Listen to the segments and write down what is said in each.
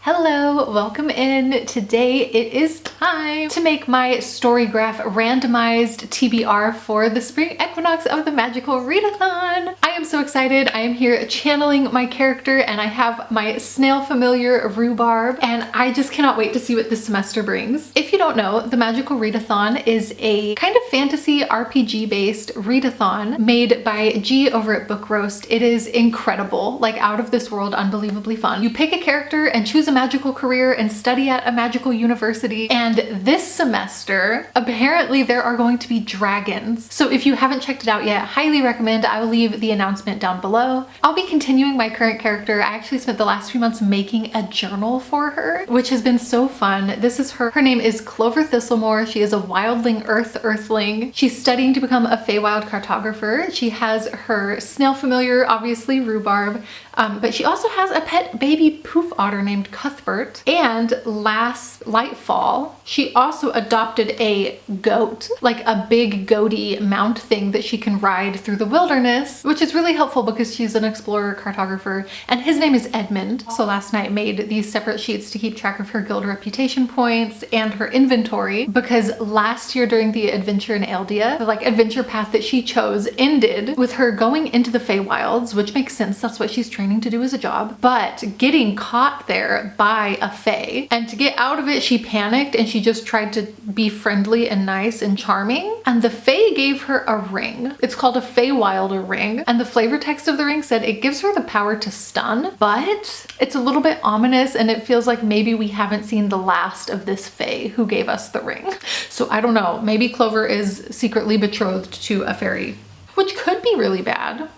Hello, welcome in. Today it is time to make my storygraph randomized TBR for the spring equinox of the magical readathon. I am so excited. I am here channeling my character and I have my snail familiar Rhubarb and I just cannot wait to see what this semester brings. If you don't know, the magical readathon is a kind of fantasy RPG based readathon made by G over at Book Roast. It is incredible, like out of this world, unbelievably fun. You pick a character and choose a magical career and study at a magical university. And this semester, apparently there are going to be dragons. So if you haven't checked it out yet, highly recommend. I will leave the announcement down below. I'll be continuing my current character. I actually spent the last few months making a journal for her, which has been so fun. This is her. Her name is Clover Thistlemore. She is a wildling earthling. She's studying to become a Feywild cartographer. She has her snail familiar, obviously Rhubarb, but she also has a pet baby poof otter named Cuthbert. And last Lightfall, she also adopted a goat, like a big goaty mount thing that she can ride through the wilderness, which is really helpful because she's an explorer cartographer, and his name is Edmund. So last night made these separate sheets to keep track of her guild reputation points and her inventory, because last year during the adventure in Eldia, the adventure path that she chose ended with her going into the Feywilds, which makes sense. That's what she's training to do as a job, but getting caught there by a Fey. And to get out of it, she panicked and she just tried to be friendly and nice and charming. And the Fey gave her a ring. It's called a Feywilder ring. And the flavor text of the ring said it gives her the power to stun, but it's a little bit ominous and it feels like maybe we haven't seen the last of this Fey who gave us the ring. So I don't know, maybe Clover is secretly betrothed to a fairy, which could be really bad.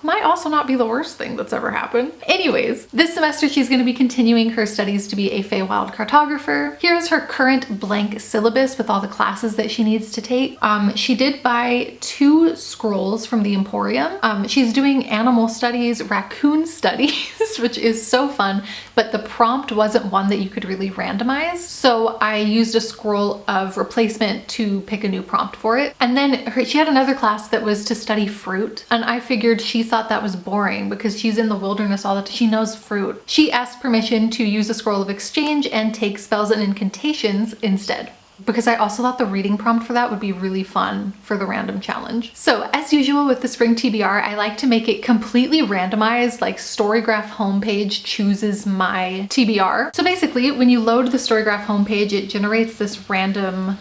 Might also not be the worst thing that's ever happened. Anyways, this semester she's going to be continuing her studies to be a Feywild cartographer. Here's her current blank syllabus with all the classes that she needs to take. She did buy 2 scrolls from the Emporium. She's doing animal studies, raccoon studies, which is so fun, but the prompt wasn't one that you could really randomize. So I used a scroll of replacement to pick a new prompt for it. And then she had another class that was to study fruit, and I figured she thought that was boring because she's in the wilderness all the time. She knows fruit. She asked permission to use a scroll of exchange and take spells and incantations instead, because I also thought the reading prompt for that would be really fun for the random challenge. So as usual with the spring TBR, I like to make it completely randomized, like Storygraph homepage chooses my TBR. So basically when you load the Storygraph homepage, it generates this random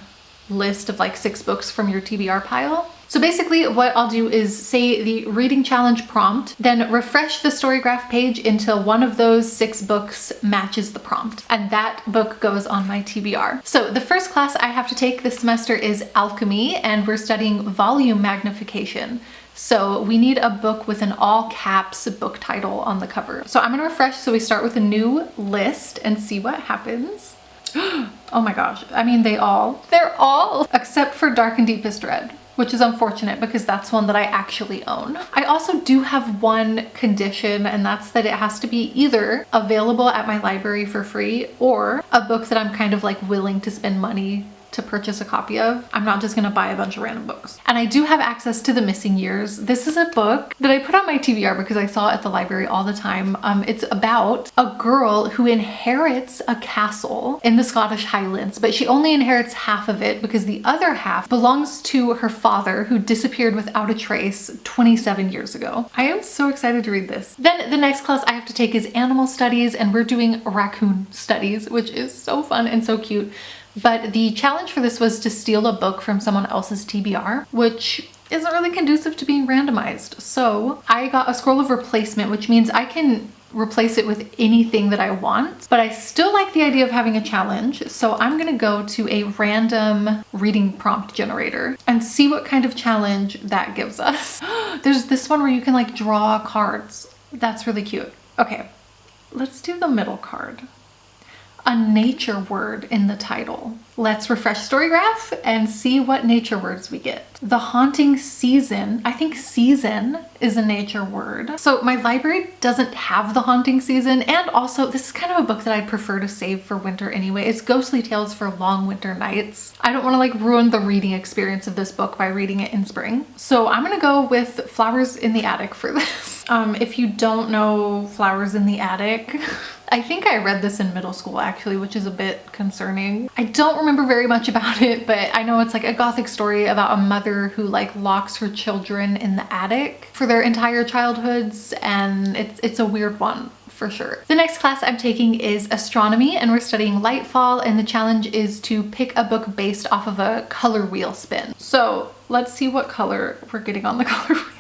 list of 6 books from your TBR pile. So basically what I'll do is say the reading challenge prompt, then refresh the Storygraph page until one of those 6 books matches the prompt, and that book goes on my TBR. So the first class I have to take this semester is alchemy, and we're studying volume magnification. So we need a book with an all caps book title on the cover. So I'm gonna refresh so we start with a new list and see what happens. Oh my gosh, I mean they're all, except for Dark and Deepest Red, which is unfortunate because that's one that I actually own. I also do have one condition, and that's that it has to be either available at my library for free or a book that I'm kind of willing to spend money to purchase a copy of. I'm not just gonna buy a bunch of random books. And I do have access to The Missing Years. This is a book that I put on my TBR because I saw it at the library all the time. It's about a girl who inherits a castle in the Scottish Highlands, but she only inherits half of it because the other half belongs to her father, who disappeared without a trace 27 years ago. I am so excited to read this. Then the next class I have to take is animal studies, and we're doing raccoon studies, which is so fun and so cute. But the challenge for this was to steal a book from someone else's TBR, which isn't really conducive to being randomized. So I got a scroll of replacement, which means I can replace it with anything that I want, but I still like the idea of having a challenge. So I'm gonna go to a random reading prompt generator and see what kind of challenge that gives us. There's this one where you can draw cards. That's really cute. Okay, let's do the middle card. A nature word in the title. Let's refresh Storygraph and see what nature words we get. The haunting season. I think season is a nature word. So my library doesn't have the haunting season, and also this is kind of a book that I'd prefer to save for winter anyway. It's Ghostly Tales for Long Winter Nights. I don't want to ruin the reading experience of this book by reading it in spring. So I'm gonna go with Flowers in the Attic for this. If you don't know Flowers in the Attic, I think I read this in middle school actually, which is a bit concerning. I don't remember very much about it, but I know it's like a gothic story about a mother who like locks her children in the attic for their entire childhoods, and it's a weird one for sure. The next class I'm taking is Astronomy, and we're studying Lightfall, and the challenge is to pick a book based off of a color wheel spin. So let's see what color we're getting on the color wheel.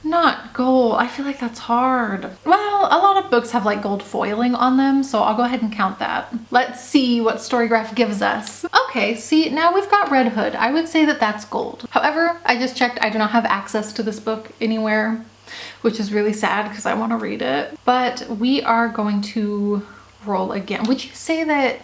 Not gold. I feel like that's hard. Well, a lot of books have like gold foiling on them, so I'll go ahead and count that. Let's see what storygraph gives us. Okay, see, now we've got Red Hood. I would say that that's gold. However, I just checked, I do not have access to this book anywhere, which is really sad because I want to read it. But we are going to roll again. Would you say that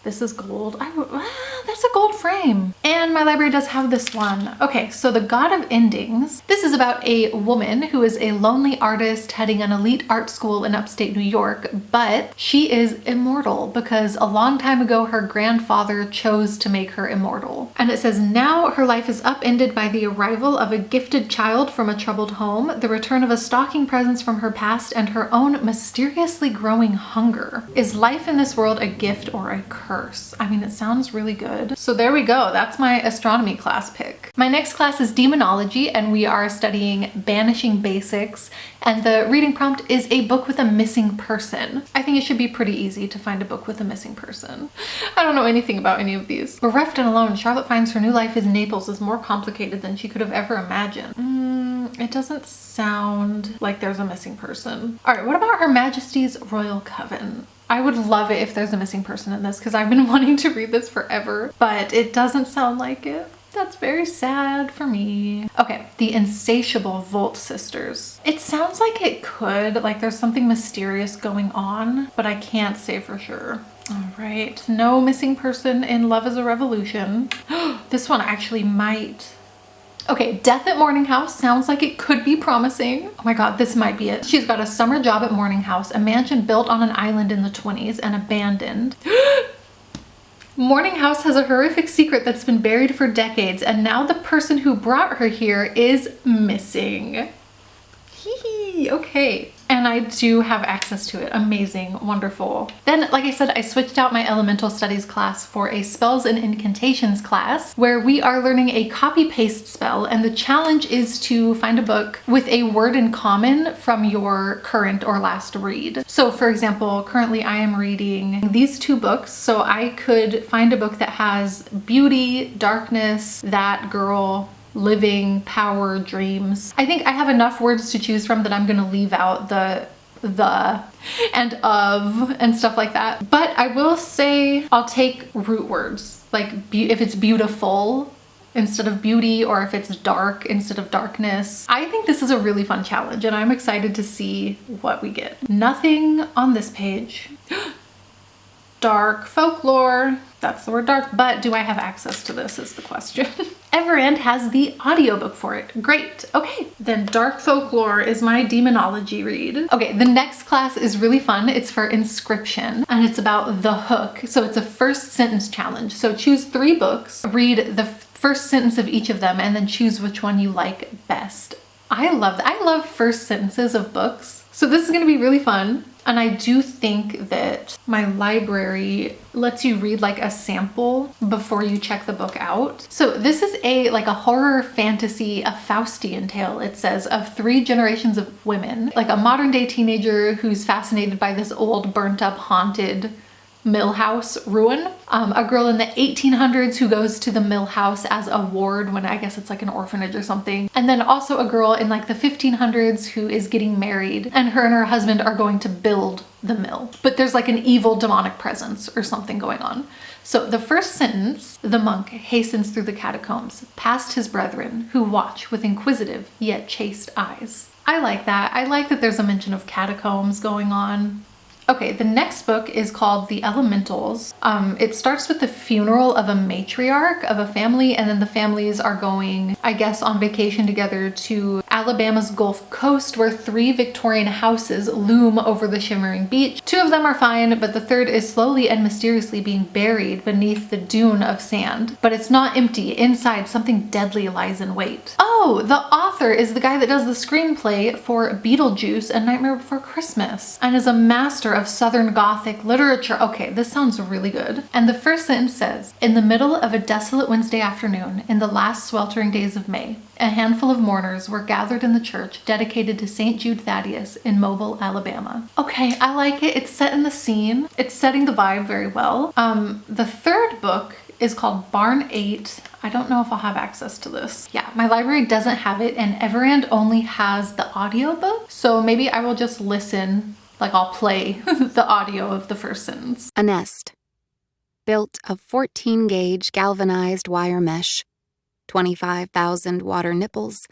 this is gold? That's a gold frame. And my library does have this one. Okay, so The God of Endings. This is about a woman who is a lonely artist heading an elite art school in upstate New York, but she is immortal because a long time ago her grandfather chose to make her immortal. And it says, now her life is upended by the arrival of a gifted child from a troubled home, the return of a stalking presence from her past, and her own mysteriously growing hunger. Is life in this world a gift or a curse? I mean, it sounds really good. So there we go. That's my astronomy class pick. My next class is Demonology, and we are studying Banishing Basics, and the reading prompt is a book with a missing person. I think it should be pretty easy to find a book with a missing person. I don't know anything about any of these. Bereft and alone, Charlotte finds her new life in Naples is more complicated than she could have ever imagined. It doesn't sound like there's a missing person. All right, what about Her Majesty's Royal Coven? I would love it if there's a missing person in this because I've been wanting to read this forever, but it doesn't sound like it. That's very sad for me. Okay, The Insatiable Volt Sisters. It sounds like it could, like there's something mysterious going on, but I can't say for sure. All right, no missing person in Love is a Revolution. This one actually might. Okay, Death at Morning House sounds like it could be promising. Oh my god, this might be it. She's got a summer job at Morning House, a mansion built on an island in the 20s and abandoned. Morning House has a horrific secret that's been buried for decades, and now the person who brought her here is missing. Hee, okay. And I do have access to it. Amazing, wonderful. Then, like I said, I switched out my elemental studies class for a spells and incantations class where we are learning a copy paste spell, and the challenge is to find a book with a word in common from your current or last read. So for example, currently I am reading these two books, so I could find a book that has beauty, darkness, that girl, living, power, dreams. I think I have enough words to choose from that I'm gonna leave out the and of and stuff like that. But I will say I'll take root words, like if it's beautiful instead of beauty, or if it's dark instead of darkness. I think this is a really fun challenge, and I'm excited to see what we get. Nothing on this page. Dark folklore. That's the word dark, but do I have access to this is the question. Everend has the audiobook for it. Great. Okay, then Dark Folklore is my demonology read. Okay, the next class is really fun. It's for Inscription, and it's about the hook. So it's a first sentence challenge. So choose 3 books, read the first sentence of each of them, and then choose which one you like best. I love that. I love first sentences of books. So this is gonna be really fun. And I do think that my library lets you read like a sample before you check the book out. So this is a horror fantasy, a Faustian tale, it says, of 3 generations of women. Like a modern day teenager who's fascinated by this old burnt up haunted mill house ruin. A girl in the 1800s who goes to the mill house as a ward when I guess it's like an orphanage or something. And then also a girl in like the 1500s who is getting married, and her husband are going to build the mill. But there's like an evil demonic presence or something going on. So the first sentence, the monk hastens through the catacombs, past his brethren who watch with inquisitive yet chaste eyes. I like that. I like that there's a mention of catacombs going on. Okay, the next book is called The Elementals. It starts with the funeral of a matriarch of a family, and then the families are going, I guess, on vacation together to Alabama's Gulf Coast, where 3 Victorian houses loom over the shimmering beach. 2 of them are fine, but the third is slowly and mysteriously being buried beneath the dune of sand. But it's not empty. Inside, something deadly lies in wait. Oh, the author is the guy that does the screenplay for Beetlejuice and Nightmare Before Christmas, and is a master of Southern Gothic literature. Okay, this sounds really good. And the first sentence says, in the middle of a desolate Wednesday afternoon, in the last sweltering days of May, a handful of mourners were gathered in the church dedicated to St. Jude Thaddeus in Mobile, Alabama. Okay, I like it. It's set in the scene. It's setting the vibe very well. The third book is called Barn 8. I don't know if I'll have access to this. Yeah, my library doesn't have it, and Everand only has the audiobook. So maybe I will just listen, like I'll play the audio of the first sentence. A nest, built of 14-gauge galvanized wire mesh, 25,000 water nipples,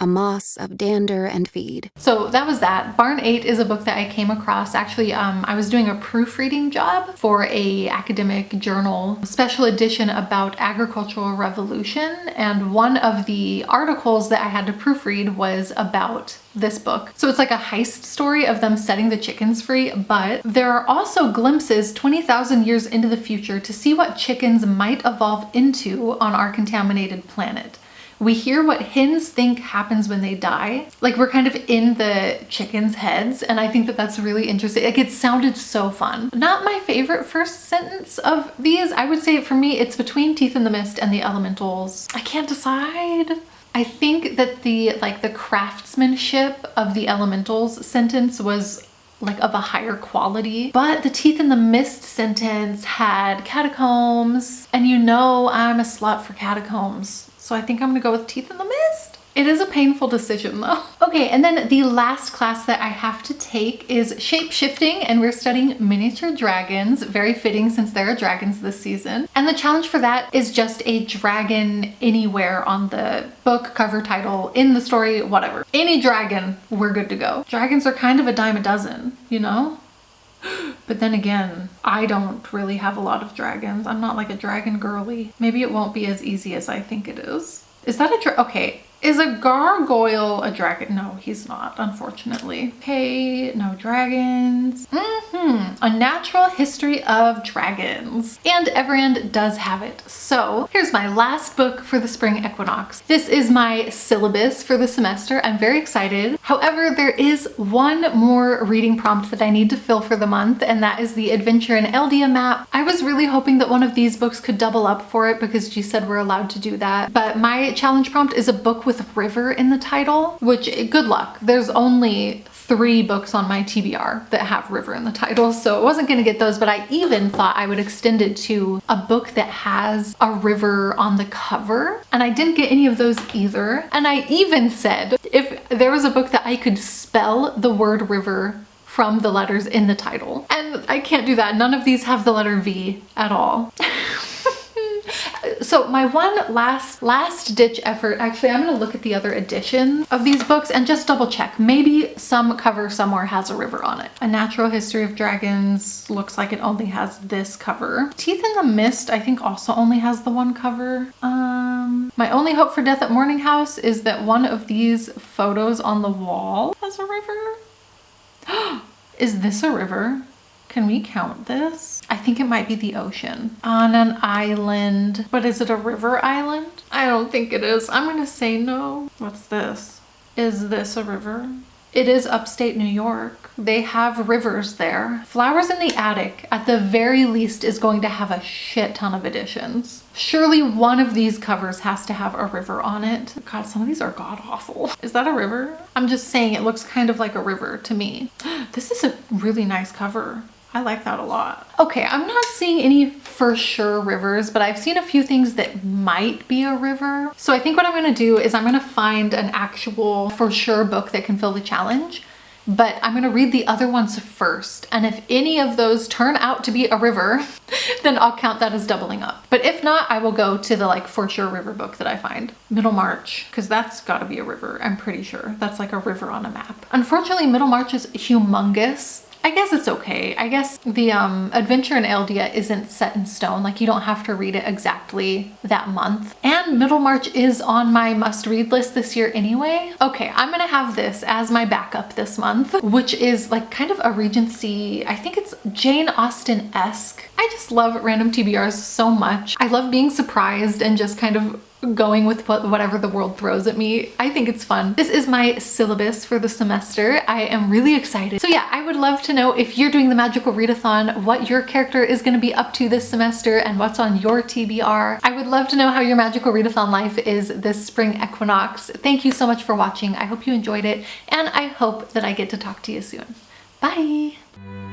a moss of dander and feed. So that was that. Barn 8 is a book that I came across. Actually, I was doing a proofreading job for a academic journal special edition about agricultural revolution, and one of the articles that I had to proofread was about this book. So it's like a heist story of them setting the chickens free, but there are also glimpses 20,000 years into the future to see what chickens might evolve into on our contaminated planet. We hear what hens think happens when they die. Like, we're kind of in the chickens' heads, and I think that that's really interesting. Like, it sounded so fun. Not my favorite first sentence of these. I would say for me, it's between Teeth in the Mist and the Elementals. I can't decide. I think that the craftsmanship of the Elementals sentence was like of a higher quality, but the Teeth in the Mist sentence had catacombs, and you know I'm a slut for catacombs. So I think I'm gonna go with Teeth in the Mist. It is a painful decision though. Okay, and then the last class that I have to take is Shapeshifting, and we're studying miniature dragons. Very fitting since there are dragons this season. And the challenge for that is just a dragon anywhere on the book, cover, title, in the story, whatever. Any dragon, we're good to go. Dragons are kind of a dime a dozen, you know? But then again, I don't really have a lot of dragons. I'm not like a dragon girly. Maybe it won't be as easy as I think it is. Is that a okay, is a gargoyle a dragon? No, he's not, unfortunately. Okay, no dragons. A Natural History of Dragons. And Everand does have it. So here's my last book for the spring equinox. This is my syllabus for the semester. I'm very excited. However, there is one more reading prompt that I need to fill for the month, and that is the Adventure in Eldia map. I was really hoping that one of these books could double up for it because G said we're allowed to do that. But my challenge prompt is a book with river in the title, which, good luck. There's only 3 books on my TBR that have river in the title, so I wasn't gonna get those, but I even thought I would extend it to a book that has a river on the cover, and I didn't get any of those either. And I even said if there was a book that I could spell the word river from the letters in the title, and I can't do that. None of these have the letter V at all. So my one last ditch effort, actually I'm gonna look at the other edition of these books and just double check. Maybe some cover somewhere has a river on it. A Natural History of Dragons looks like it only has this cover. Teeth in the Mist I think also only has the one cover. My only hope for Death at Morning House is that one of these photos on the wall has a river. Is this a river? Can we count this? I think it might be the ocean. On an island. But is it a river island? I don't think it is. I'm gonna say no. What's this? Is this a river? It is upstate New York. They have rivers there. Flowers in the Attic, at the very least, is going to have a shit ton of editions. Surely one of these covers has to have a river on it. God, some of these are god awful. Is that a river? I'm just saying it looks kind of like a river to me. This is a really nice cover. I like that a lot. Okay, I'm not seeing any for sure rivers, but I've seen a few things that might be a river. So I think what I'm gonna do is I'm gonna find an actual for sure book that can fill the challenge, but I'm gonna read the other ones first. And if any of those turn out to be a river, then I'll count that as doubling up. But if not, I will go to the like for sure river book that I find. Middlemarch, because that's gotta be a river, I'm pretty sure. That's like a river on a map. Unfortunately, Middlemarch is humongous. I guess it's okay. I guess the adventure in Eldia isn't set in stone. Like, you don't have to read it exactly that month. And Middlemarch is on my must-read list this year anyway. Okay, I'm gonna have this as my backup this month, which is like kind of a Regency, I think it's Jane Austen-esque. I just love random TBRs so much. I love being surprised and just kind of going with whatever the world throws at me. I think it's fun. This is my syllabus for the semester. I am really excited. So yeah, I would love to know if you're doing the magical readathon, what your character is going to be up to this semester and what's on your TBR. I would love to know how your magical readathon life is this spring equinox. Thank you so much for watching. I hope you enjoyed it, and I hope that I get to talk to you soon. Bye!